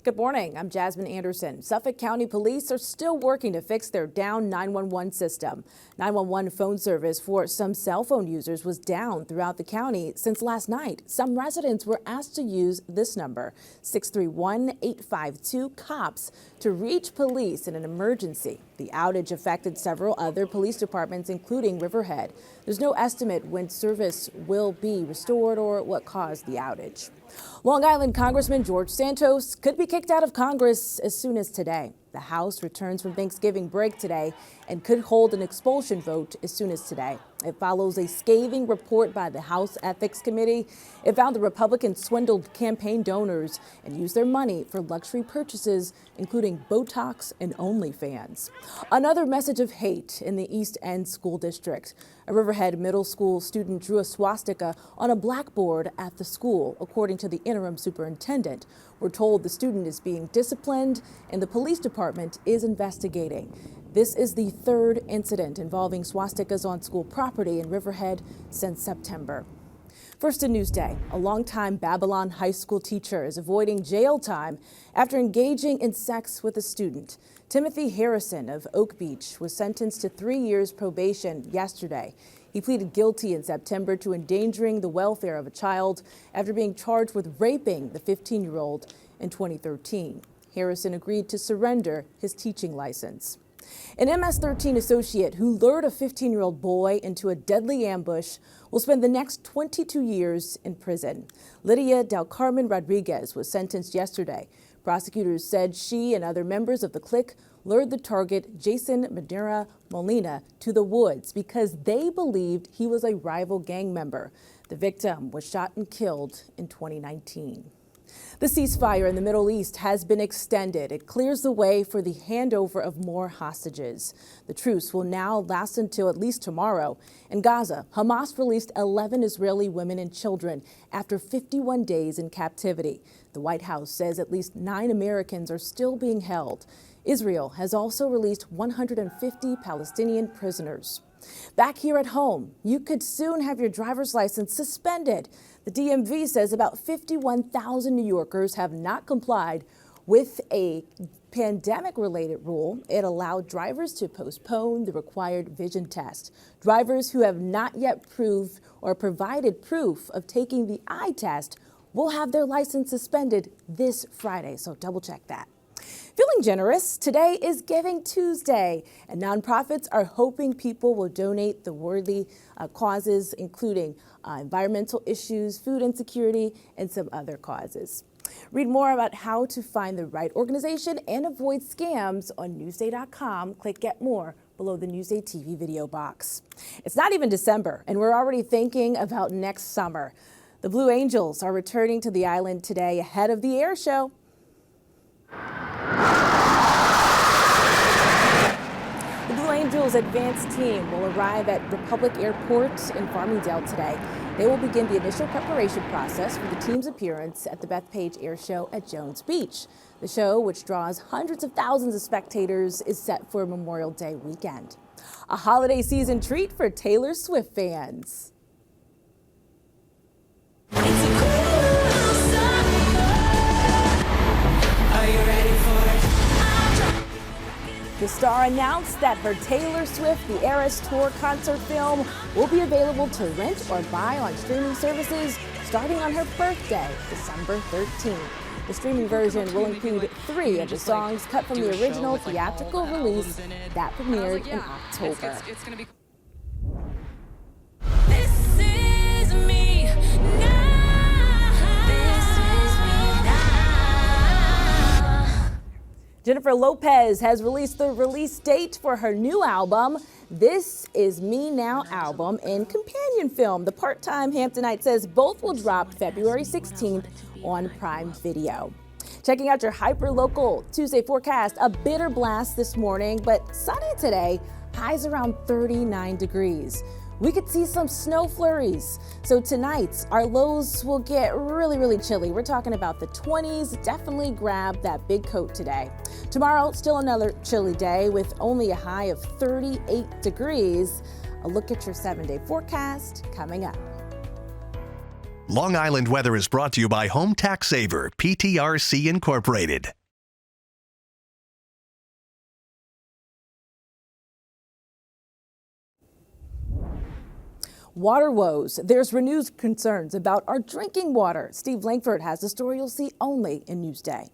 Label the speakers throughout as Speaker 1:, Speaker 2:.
Speaker 1: Good morning. I'm Jasmine Anderson. Suffolk County Police are still working to fix their down 911 system. 911 phone service for some cell phone users was down throughout the county since last night. Some residents were asked to use this number, 631-852-COPS, to reach police in an emergency. The outage affected several other police departments, including Riverhead. There's no estimate when service will be restored or what caused the outage. Long Island Congressman George Santos could be kicked out of Congress as soon as today. The House returns from Thanksgiving break today and could hold an expulsion vote as soon as today. It follows a scathing report by the House Ethics Committee. It found the Republicans swindled campaign donors and used their money for luxury purchases, including Botox and OnlyFans. Another message of hate in the East End School District. A Riverhead Middle School student drew a swastika on a blackboard at the school, according to the interim superintendent. We're told the student is being disciplined and the police department is investigating. This is the third incident involving swastikas on school property in Riverhead since September. First in Newsday, a longtime Babylon High School teacher is avoiding jail time after engaging in sex with a student. Timothy Harrison of Oak Beach was sentenced to 3 years probation yesterday. He pleaded guilty in September to endangering the welfare of a child after being charged with raping the 15-year-old in 2013. Harrison agreed to surrender his teaching license. An MS-13 associate who lured a 15-year-old boy into a deadly ambush will spend the next 22 years in prison. Lydia Del Carmen Rodriguez was sentenced yesterday. Prosecutors said she and other members of the clique lured the target, Jason Madera Molina, to the woods because they believed he was a rival gang member. The victim was shot and killed in 2019. The ceasefire in the Middle East has been extended. It clears the way for the handover of more hostages. The truce will now last until at least tomorrow. In Gaza, Hamas released 11 Israeli women and children after 51 days in captivity. The White House says at least 9 Americans are still being held. Israel has also released 150 Palestinian prisoners. Back here at home, you could soon have your driver's license suspended. The DMV says about 51,000 New Yorkers have not complied with a pandemic-related rule. It allowed drivers to postpone the required vision test. Drivers who have not yet proved or provided proof of taking the eye test will have their license suspended this Friday, so double check that. Feeling generous, today is Giving Tuesday, and nonprofits are hoping people will donate the worthy causes, including environmental issues, food insecurity, and some other causes. Read more about how to find the right organization and avoid scams on Newsday.com. Click Get More below the Newsday TV video box. It's not even December, and we're already thinking about next summer. The Blue Angels are returning to the island today ahead of the air show. The Blue Angels advanced team will arrive at Republic Airport in Farmingdale today. They will begin the initial preparation process for the team's appearance at the Bethpage Air Show at Jones Beach. The show, which draws hundreds of thousands of spectators, is set for Memorial Day weekend. A holiday season treat for Taylor Swift fans. The star announced that her Taylor Swift The Eras Tour concert film will be available to rent or buy on streaming services starting on her birthday, December 13th. The streaming version will include 3 of the songs cut from the original theatrical release that premiered in October. Jennifer Lopez has released the release date for her new album, This Is Me Now album and companion film. The part-time Hamptonite says both will drop February 16th on Prime Video. Checking out your hyper-local Tuesday forecast, a bitter blast this morning, but sunny today, highs around 39 degrees. We could see some snow flurries. So tonight, our lows will get really chilly. We're talking about the 20s. Definitely grab that big coat today. Tomorrow, still another chilly day with only a high of 38 degrees. A look at your 7-day forecast coming up.
Speaker 2: Long Island weather is brought to you by Home Tax Saver, PTRC Incorporated.
Speaker 1: Water woes. There's renewed concerns about our drinking water. Steve Langford has the story you'll see only in Newsday.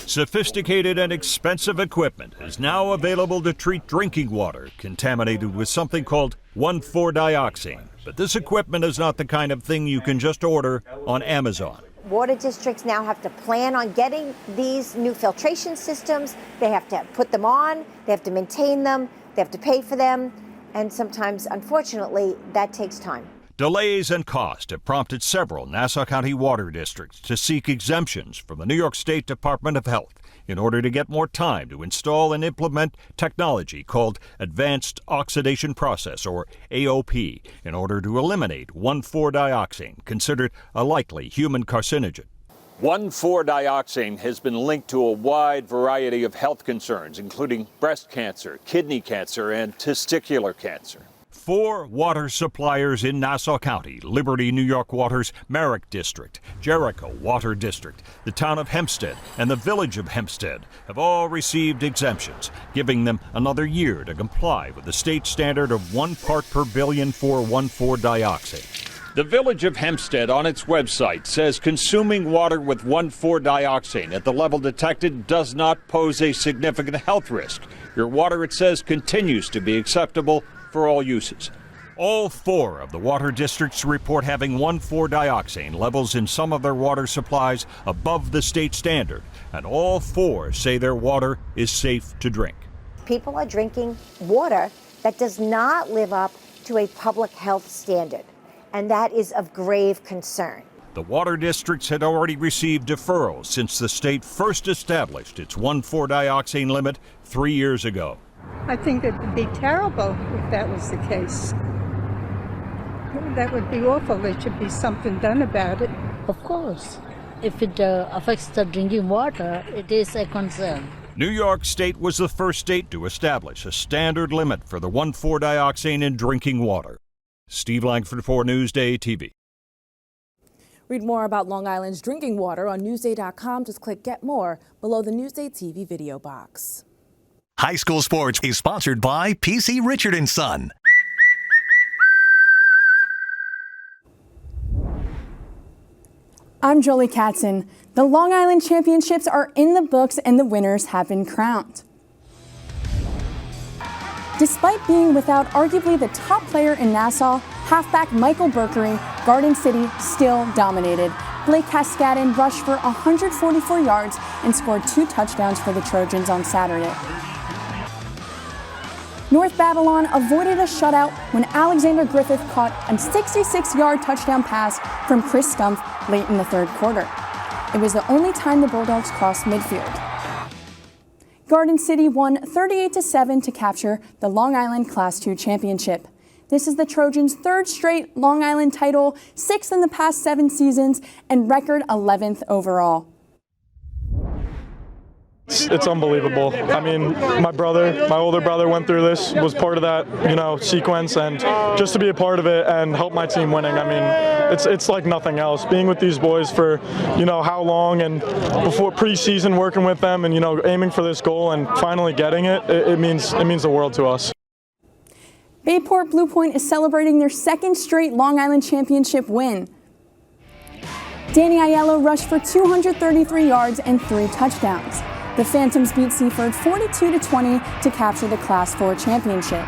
Speaker 3: Sophisticated and expensive equipment is now available to treat drinking water contaminated with something called 1,4-dioxane. But this equipment is not the kind of thing you can just order on Amazon.
Speaker 4: Water districts now have to plan on getting these new filtration systems. They have to put them on, they have to maintain them, they have to pay for them, and sometimes, unfortunately, that takes time.
Speaker 3: Delays and cost have prompted several Nassau County water districts to seek exemptions from the New York State Department of Health in order to get more time to install and implement technology called Advanced Oxidation Process, or AOP, in order to eliminate 1,4-dioxane, considered a likely human carcinogen. 1,4-dioxane has been linked to a wide variety of health concerns, including breast cancer, kidney cancer, and testicular cancer. 4 water suppliers in Nassau County, Liberty New York Water's Merrick District, Jericho Water District, the town of Hempstead, and the village of Hempstead have all received exemptions, giving them another year to comply with the state standard of 1 part per billion for 1,4-dioxane. The village of Hempstead on its website says consuming water with 1,4-dioxane at the level detected does not pose a significant health risk. Your water, it says, continues to be acceptable for all uses. All 4 of the water districts report having 1,4-dioxane levels in some of their water supplies above the state standard, and all 4 say their water is safe to drink.
Speaker 4: People are drinking water that does not live up to a public health standard, and that is of grave concern.
Speaker 3: The water districts had already received deferrals since the state first established its 1,4-dioxane limit 3 years ago.
Speaker 5: I think it would be terrible if that was the case. That would be awful. There should be something done about it.
Speaker 6: Of course. If it affects the drinking water, it is a concern.
Speaker 3: New York State was the first state to establish a standard limit for the 1,4-dioxane in drinking water. Steve Langford for NewsdayTV.
Speaker 1: Read more about Long Island's drinking water on Newsday.com. Just click Get More below the NewsdayTV video box.
Speaker 2: High school sports is sponsored by PC Richard & Son.
Speaker 7: I'm Jolie Katzen. The Long Island Championships are in the books and the winners have been crowned. Despite being without arguably the top player in Nassau, halfback Michael Berkery, Garden City still dominated. Blake Cascadden rushed for 144 yards and scored 2 touchdowns for the Trojans on Saturday. North Babylon avoided a shutout when Alexander Griffith caught a 66-yard touchdown pass from Chris Stumpf late in the third quarter. It was the only time the Bulldogs crossed midfield. Garden City won 38-7 to capture the Long Island Class II championship. This is the Trojans' 3rd straight Long Island title, 6th in the past 7 seasons, and record 11th overall.
Speaker 8: It's unbelievable. I mean, my older brother went through this, was part of that, sequence, and just to be a part of it and help my team winning, I mean, it's like nothing else. Being with these boys for, how long, and before preseason working with them and, aiming for this goal and finally getting it, it means the world to us.
Speaker 7: Bayport Blue Point is celebrating their 2nd straight Long Island Championship win. Danny Aiello rushed for 233 yards and 3 touchdowns. The Phantoms beat Seaford 42-20 to capture the Class 4 championship.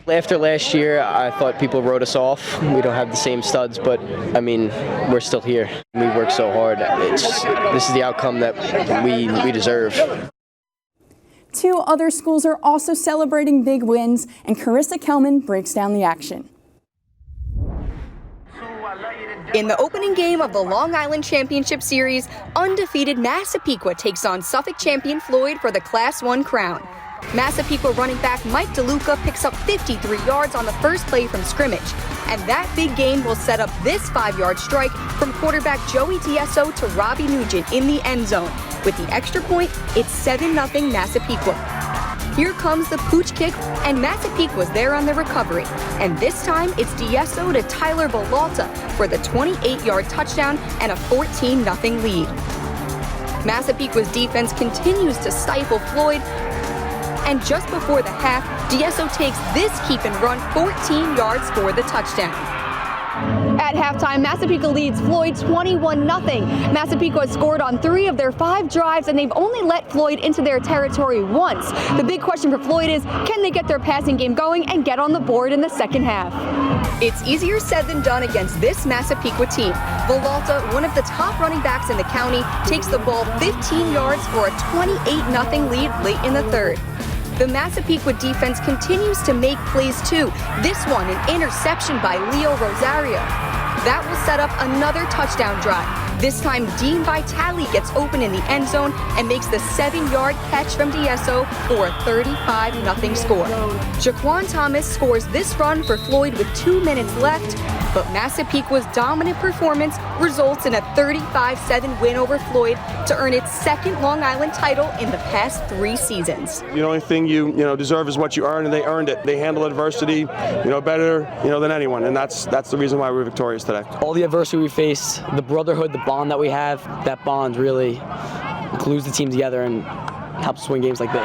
Speaker 9: After last year, I thought people wrote us off. We don't have the same studs, but I mean, we're still here. We work so hard. This is the outcome that we deserve.
Speaker 7: 2 other schools are also celebrating big wins, and Carissa Kelman breaks down the action.
Speaker 10: In the opening game of the Long Island Championship Series, undefeated Massapequa takes on Suffolk champion Floyd for the Class 1 crown. Massapequa running back Mike DeLuca picks up 53 yards on the first play from scrimmage. And that big game will set up this 5-yard strike from quarterback Joey Tieso to Robbie Nugent in the end zone. With the extra point, it's 7-0 Massapequa. Here comes the pooch kick, and Massapequa was there on the recovery. And this time, it's DSO to Tyler Villalta for the 28-yard touchdown and a 14-0 lead. Massapequa's defense continues to stifle Floyd, and just before the half, DSO takes this keep and run 14 yards for the touchdown. At halftime, Massapequa leads Floyd 21-0. Massapequa scored on 3 of their 5 drives, and they've only let Floyd into their territory once. The big question for Floyd is, can they get their passing game going and get on the board in the second half? It's easier said than done against this Massapequa team. Villalta, one of the top running backs in the county, takes the ball 15 yards for a 28-0 lead late in the third. The Massapequa defense continues to make plays too. This one, an interception by Leo Rosario. That will set up another touchdown drive. This time, Dean Vitale gets open in the end zone and makes the 7-yard catch from DSO for a 35-0 score. Jaquan Thomas scores this run for Floyd with 2 minutes left, but Massapequa's dominant performance results in a 35-7 win over Floyd to earn its second Long Island title in the past 3 seasons.
Speaker 11: The only thing you deserve is what you earn, and they earned it. They handle adversity, better, than anyone, and that's the reason why we're victorious today.
Speaker 9: All the adversity we face, the brotherhood, the bond that we have, that bond really glues the team together and helps us win games like this.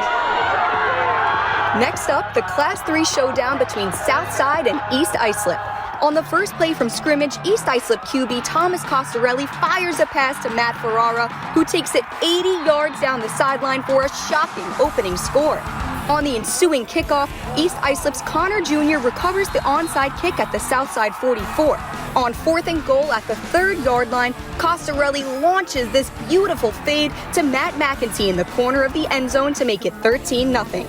Speaker 10: Next up, the Class 3 showdown between Southside and East Islip. On the first play from scrimmage, East Islip QB Thomas Costarelli fires a pass to Matt Ferrara, who takes it 80 yards down the sideline for a shocking opening score. On the ensuing kickoff, East Islip's Connor Jr. recovers the onside kick at the Southside 44. On 4th and goal at the 3rd-yard line, Costarelli launches this beautiful fade to Matt McEntee in the corner of the end zone to make it 13-0.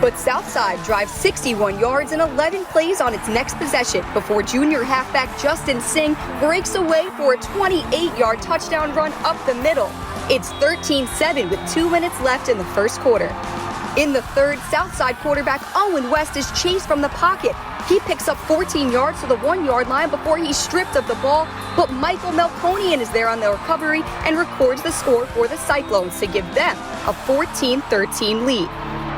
Speaker 10: But Southside drives 61 yards in 11 plays on its next possession before junior halfback Justin Singh breaks away for a 28-yard touchdown run up the middle. It's 13-7 with 2 minutes left in the first quarter. In the third, Southside quarterback Owen West is chased from the pocket. He picks up 14 yards to the 1-yard line before he's stripped of the ball, but Michael Melkonian is there on the recovery and records the score for the Cyclones to give them a 14-13 lead.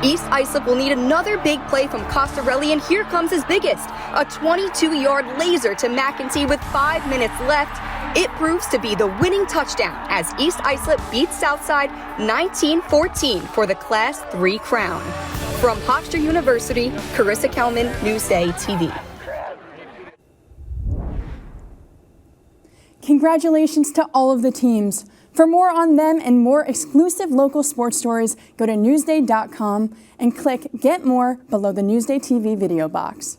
Speaker 10: East Islip will need another big play from Costarelli, and here comes his biggest, a 22-yard laser to McEntee with 5 minutes left. It proves to be the winning touchdown as East Islip beats Southside 19-14 for the Class 3 crown. From Hofstra University, Carissa Kelman, Newsday TV.
Speaker 7: Congratulations to all of the teams. For more on them and more exclusive local sports stories, go to Newsday.com and click Get More below the Newsday TV video box.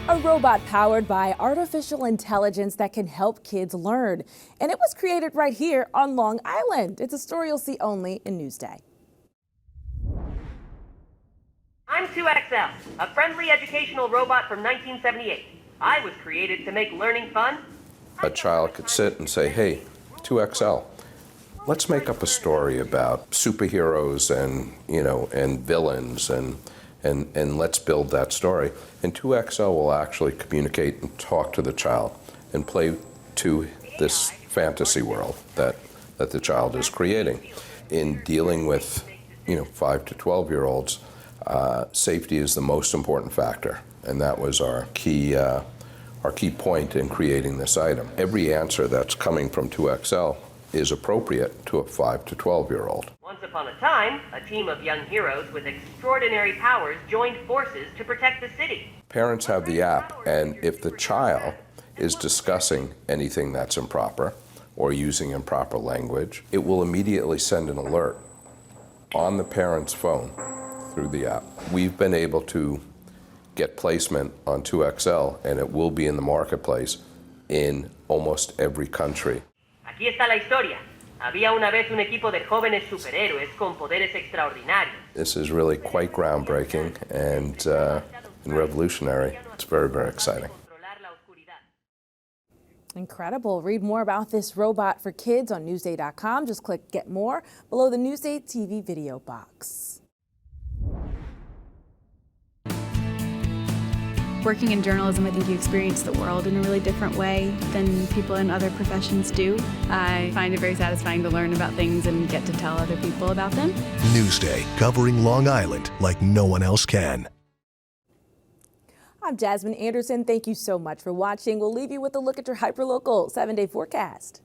Speaker 1: A robot powered by artificial intelligence that can help kids learn. And it was created right here on Long Island. It's a story you'll see only in Newsday.
Speaker 12: I'm 2XL, a friendly educational robot from 1978. I was created to make learning fun.
Speaker 13: A child could sit and say, hey, 2XL, let's make up a story about superheroes and villains and let's build that story. And 2XL will actually communicate and talk to the child and play to this fantasy world that the child is creating. In dealing with 5 to 12-year-olds, safety is the most important factor, and that was our key point in creating this item. Every answer that's coming from 2XL is appropriate to a 5 to 12-year-old.
Speaker 12: Once upon a time, a team of young heroes with extraordinary powers joined forces to protect the city.
Speaker 13: Parents have the app, and if the child is discussing anything that's improper or using improper language, it will immediately send an alert on the parent's phone through the app. We've been able to get placement on 2XL, and it will be in the marketplace in almost every country.
Speaker 12: Aquí está la historia. Había una vez un equipo de jóvenes superhéroes con poderes extraordinarios.
Speaker 13: This is really quite groundbreaking and revolutionary. It's very, very exciting.
Speaker 1: Incredible. Read more about this robot for kids on Newsday.com. Just click Get More below the Newsday TV video box.
Speaker 14: Working in journalism, I think you experience the world in a really different way than people in other professions do. I find it very satisfying to learn about things and get to tell other people about them.
Speaker 2: Newsday, covering Long Island like no one else can.
Speaker 1: I'm Jasmine Anderson. Thank you so much for watching. We'll leave you with a look at your hyperlocal 7-day forecast.